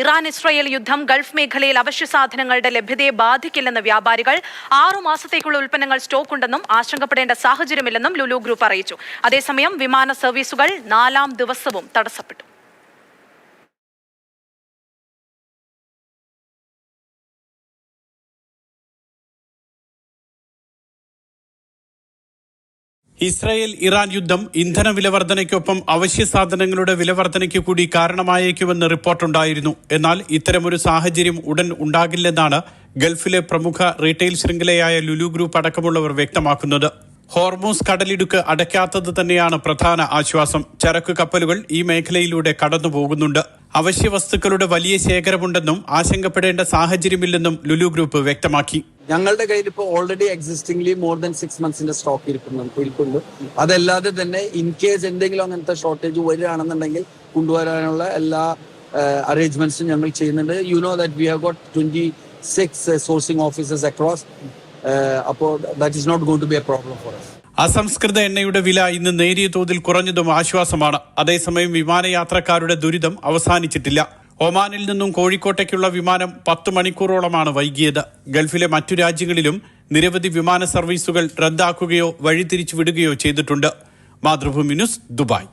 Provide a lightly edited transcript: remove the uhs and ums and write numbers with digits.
ഇറാൻ-ഇസ്രയേൽ യുദ്ധം ഗൾഫ് മേഖലയിൽ അവശ്യ സാധനങ്ങളുടെ ലഭ്യതയെ ബാധിക്കില്ലെന്ന് വ്യാപാരികൾ. 6 മാസത്തേക്കുള്ള ഉൽപ്പന്നങ്ങൾ സ്റ്റോക്ക് ഉണ്ടെന്നും ആശങ്കപ്പെടേണ്ട സാഹചര്യമില്ലെന്നും ലുലു ഗ്രൂപ്പ് അറിയിച്ചു. അതേസമയം വിമാന സർവീസുകൾ 4ാം ദിവസവും തടസ്സപ്പെട്ടു. ഇസ്രായേൽ ഇറാൻ യുദ്ധം ഇന്ധന വിലവർധനയ്ക്കൊപ്പം അവശ്യ സാധനങ്ങളുടെ വിലവർധനയ്ക്ക് കൂടി കാരണമായേക്കുമെന്ന് റിപ്പോർട്ടുണ്ടായിരുന്നു. എന്നാൽ ഇത്തരമൊരു സാഹചര്യം ഉടൻ ഉണ്ടാകില്ലെന്നാണ് ഗൾഫിലെ പ്രമുഖ റീറ്റെയിൽ ശൃംഖലയായ ലുലു ഗ്രൂപ്പ് അടക്കമുള്ളവർ വ്യക്തമാക്കുന്നത്. ഹോർമൂസ് കടലിടുക്ക് അടയ്ക്കാത്തത് തന്നെയാണ് പ്രധാന ആശ്വാസം. ചരക്ക് കപ്പലുകൾ ഈ മേഖലയിലൂടെ കടന്നു പോകുന്നുണ്ട്. അവശ്യ വസ്തുക്കളുടെ വലിയ ശേഖരമുണ്ടെന്നും ആശങ്കപ്പെടേണ്ട സാഹചര്യമില്ലെന്നും ലുലു ഗ്രൂപ്പ് വ്യക്തമാക്കി. ഞങ്ങളുടെ കയ്യിൽ ഇപ്പോൾ already existingly more than 6 months stock ഇരിക്കുന്നുണ്ട്. അതല്ലാതെ തന്നെ ഇൻ കേസ് എന്തെങ്കിലും അങ്ങനത്തെ ഷോർട്ടേജ് വരികയാണെന്നുണ്ടെങ്കിൽ കൊണ്ടുവരാനുള്ള എല്ലാ അറേഞ്ച്മെന്റ്സും ഞങ്ങൾ ചെയ്യുന്നുണ്ട്. You know that we have got 26 sourcing officers across. അപ്പോൾ that is not going to be a problem for us. അസംസ്കൃത എണ്ണയുടെ വില ഇന്ന് നേരിയ തോതിൽ കുറഞ്ഞതും ആശ്വാസമാണ്. അതേസമയം വിമാനയാത്രക്കാരുടെ ദുരിതം അവസാനിച്ചിട്ടില്ല. ഒമാനിൽ നിന്നും കോഴിക്കോട്ടേക്കുള്ള വിമാനം 10 മണിക്കൂറോളമാണ് വൈകിയത്. ഗൾഫിലെ മറ്റു രാജ്യങ്ങളിലും നിരവധി വിമാന സർവീസുകൾ റദ്ദാക്കുകയോ വഴിതിരിച്ചു വിടുകയോ ചെയ്തിട്ടുണ്ട്. Mathrubhumi news, Dubai.